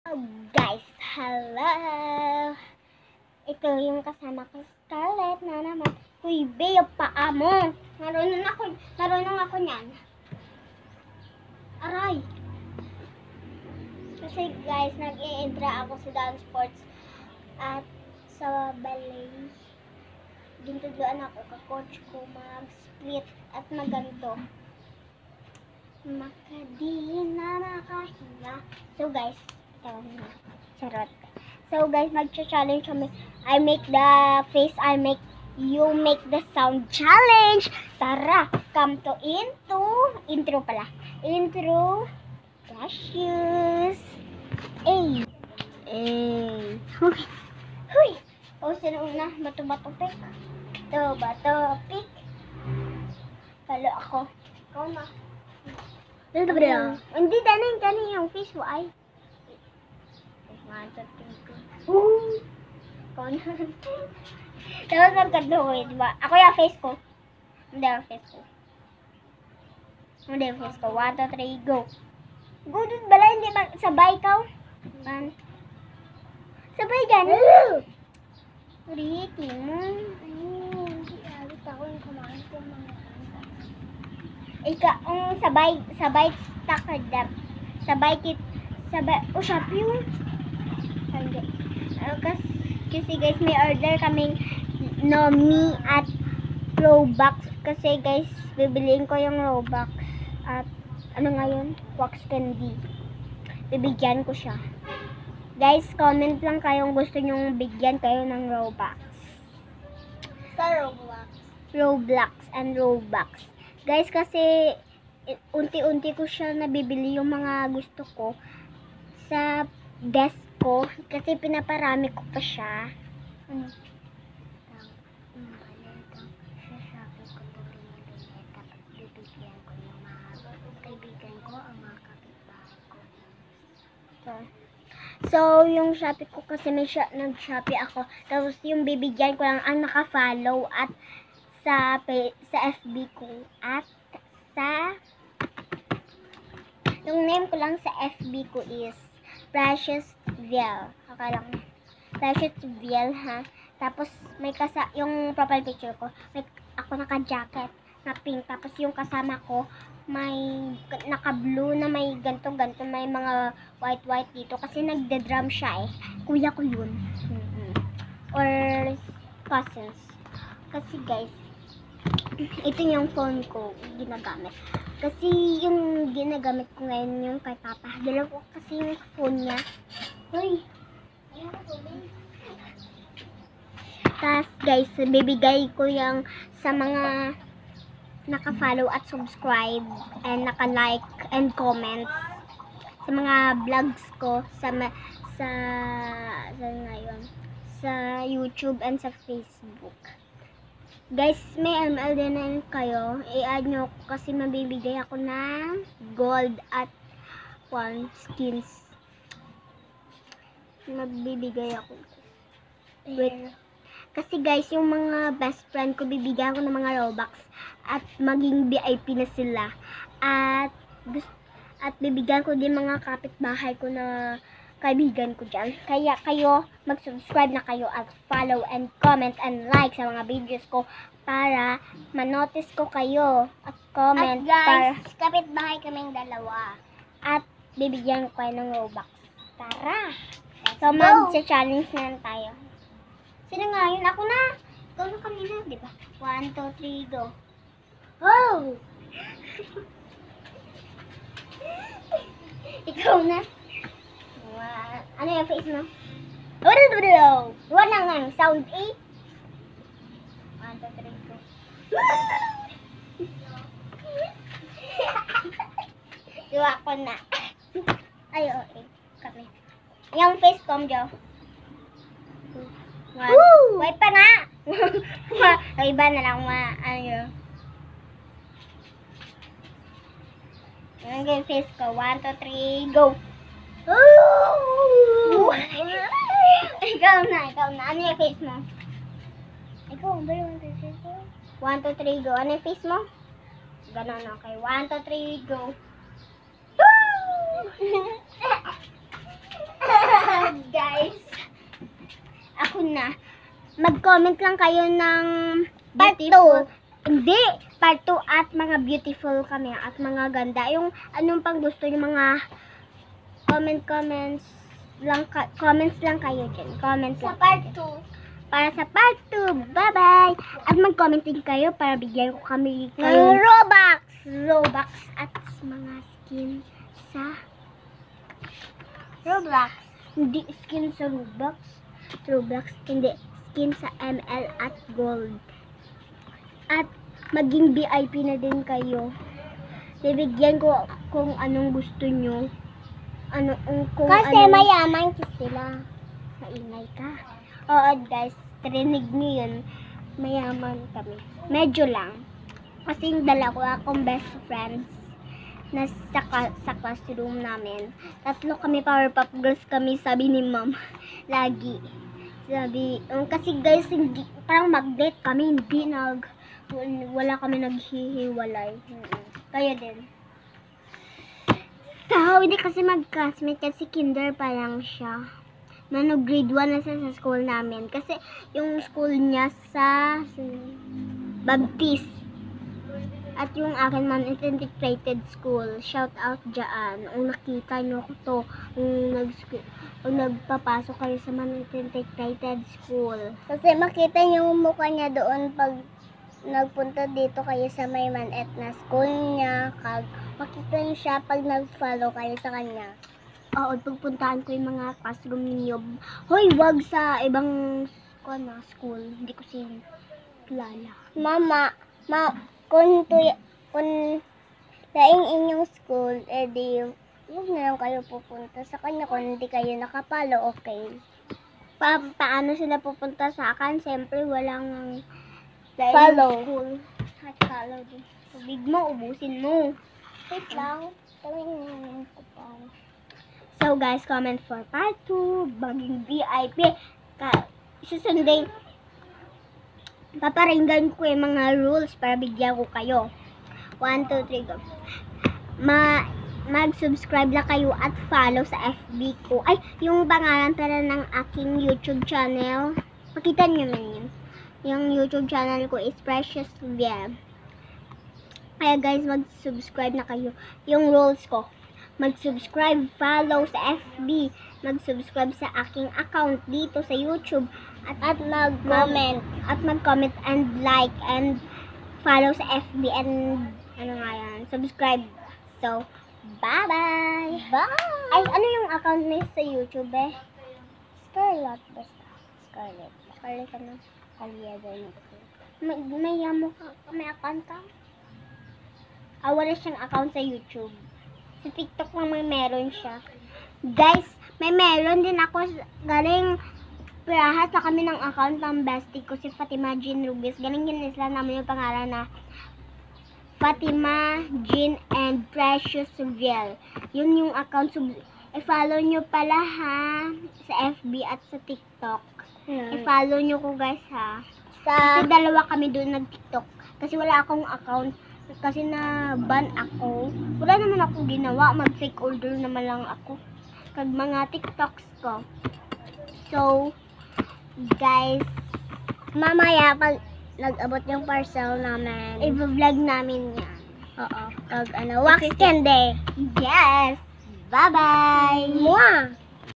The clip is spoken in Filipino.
Guys, hello! Ito yung kasama ko, Scarlett, na naman. Uy, be, yung paa mo. Marunong ako niyan. Aray! Kasi guys, nag-i-entra ako sa dance sports at sa ballet. Gintuduan ako ka-coach ko mag-split at maganto. Makadi na nakahinga. So guys, charot. So guys, mag-challenge kami. I make the face, you make the sound challenge. Tara, come to intro pala. Intro, cashews. Ay. Huy. Huy. O, sino una? Bato-bato pick. Bato pick. Talo ako. Ikaw na. Hindi, dani yung face mo ay. Ikaw na. Tapos magkaduhoy, diba? Ako yung face ko. Hindi yung face ko. 1, 2, 3, go. Go dun bala, hindi ba? Sabay ikaw? Sabay dyan. Ricky mo. Hindi alit ako yung kumain ko mga sabay takadap. Sabay, oh, shop yun. Kasi guys, may order kaming Nomi at Robux. Kasi guys, bibiliin ko yung Robux. At, ano ngayon? Wax candy. Bibigyan ko siya. Guys, comment lang kayong gusto nyong bigyan kayo ng Robux. Sa Roblox and Robux. Guys, kasi unti-unti ko siya nabibili yung mga gusto ko sa desk ko kasi pinaparami ko pa siya. So, yung Shopee ko kasi nag-Shopee ako. Tapos yung bibigyan ko lang ang naka-follow at sa FB ko at yung name ko lang sa FB ko is Precious Viel. Precious Viel, ha. Tapos may yung profile picture ko, ako naka-jacket na pink. Tapos yung kasama ko may naka-blue na may ganto, may mga white dito kasi nagde-drum siya eh. Kuya ko yun. Or cousins. Kasi guys, ito yung phone ko ginagamit. Kasi yung ginagamit ko ngayon yung kay Papa. Dalawa kasi yung phone niya. Hoy! Tapos guys, bibigay ko yung sa mga naka-follow at subscribe and naka-like and comment sa mga vlogs ko sa YouTube and sa Facebook. Guys, may ML din na kayo. I-add nyo kasi mabibigay ako ng gold at skins. Mabibigay ako. Wait. Kasi guys, yung mga best friend ko, bibigyan ko ng mga Robux at maging VIP na sila. At bibigyan ko din mga kapitbahay ko na kaibigan ko dyan. Kaya kayo, mag-subscribe na kayo at follow and comment and like sa mga videos ko para ma-notice ko kayo at comment. At guys, kapitbahay kaming dalawa. At bibigyan ko kayo ng Robux. Tara! So, mag-challenge na lang tayo. Sino nga yun? Ako na! Ikaw na kanina, di ba? 1, 2, 3, go! Oh! Ikaw na! Ano yung face mo? One na nga. Sound 8. 1, 2, 3, go. Diwa ko na. Ay, okay. Kami. Yung face com, Jo. Wait pa nga. Ang iba na lang yung face ko. 1, 2, 3, go. Ikaw na. Ano yung face mo? Ikaw, ba yung face mo? 1, 2, 3, go. Ano yung face mo? Ganon, okay. 1, 2, 3, go. mag-comment lang kayo ng beautiful. Hindi, part 2 at mga beautiful kami at mga ganda. Yung anong pang gusto niyo, mga comments lang kayo dyan. Comments sa part 2. Para sa part 2. Bye-bye! At mag-comment din kayo para bigyan ko kami kayo Robux at mga skin sa Roblox. Hindi skin sa Roblox, hindi. Skin sa ML at Gold. At maging VIP na din kayo. Bibigyan ko kung anong gusto nyo. Kasi mayaman sila. Maingay ka. Oo guys, rinig nyo yun. Mayaman kami. Medyo lang. Kasi yung akong best friends na sa classroom namin. 3 kami, Powerpuff Girls kami, sabi ni ma'am. Lagi. Sabi, kasi guys, hindi, parang mag-date kami, wala kami naghihiwalay. Kayo din. So, hindi kasi mag-classmate kasi kinder pa lang siya. Grade 1 na siya sa school namin. Kasi yung school niya sa Baptist. At yung akin man, integrated school. Shout out dyan. Kung nakita nyo ko to, kung nagpapasok kayo sa man integrated school. Kasi makita nyo yung mukha niya doon pag nagpunta dito kayo sa may Manet na school niya. Makita nyo siya pag nag-follow kayo sa kanya. Oo, pagpuntaan ko yung mga classroom ninyo. Hoy, wag sa ibang school. Hindi ko sila kilala. Mama, kung laing inyong school, edi huwag na lang kayo pupunta sa kanya. Kung hindi kayo nakapalo, okay. Paano sila pupunta sa akin? Siyempre, walang follow. School. At follow din. Tubig mo, ubusin mo. Wait lang. Tawin ko pa. So guys, comment for part 2. Baging VIP. Susundin. Paparinggan ko yung mga rules para bigyan ko kayo. 1, 2, 3, go. Mag-subscribe lang kayo at follow sa FB ko. Ay, yung pangalan pala ng aking YouTube channel. Makita nyo man yun. Yung YouTube channel ko is Precious Via. Kaya guys, mag-subscribe na kayo. Yung rules ko. Mag-subscribe, follow sa FB, mag-subscribe sa aking account dito sa YouTube, at mag-comment and like and follow sa FB and subscribe. So, bye-bye! Bye! Ay, ano yung account niya sa YouTube eh? Scarlett basta. Scarlett ano? Aliaga yun. May account ka? Wala siyang account sa YouTube. Sa TikTok naman meron siya. Guys, may meron din ako galing pirahat na kami ng account ng bestie ko, si Fatima Jean Rubis. Galing yun sila naman yung pangalan na Fatima Jean and Precious Viel. Yun yung account. I-follow nyo pala ha sa FB at sa TikTok. I-follow nyo ko guys ha. Kasi 2 kami doon nag-TikTok. Kasi wala akong account. Kasi na-ban ako. Wala naman akong ginawa. Mag-fake order naman lang ako. Kag mga TikToks ko. So, guys, mamaya pag nag-abot yung parcel namin, i-vlog namin yan. Oo. Kag wax candy. Yes! Bye-bye! Mwah!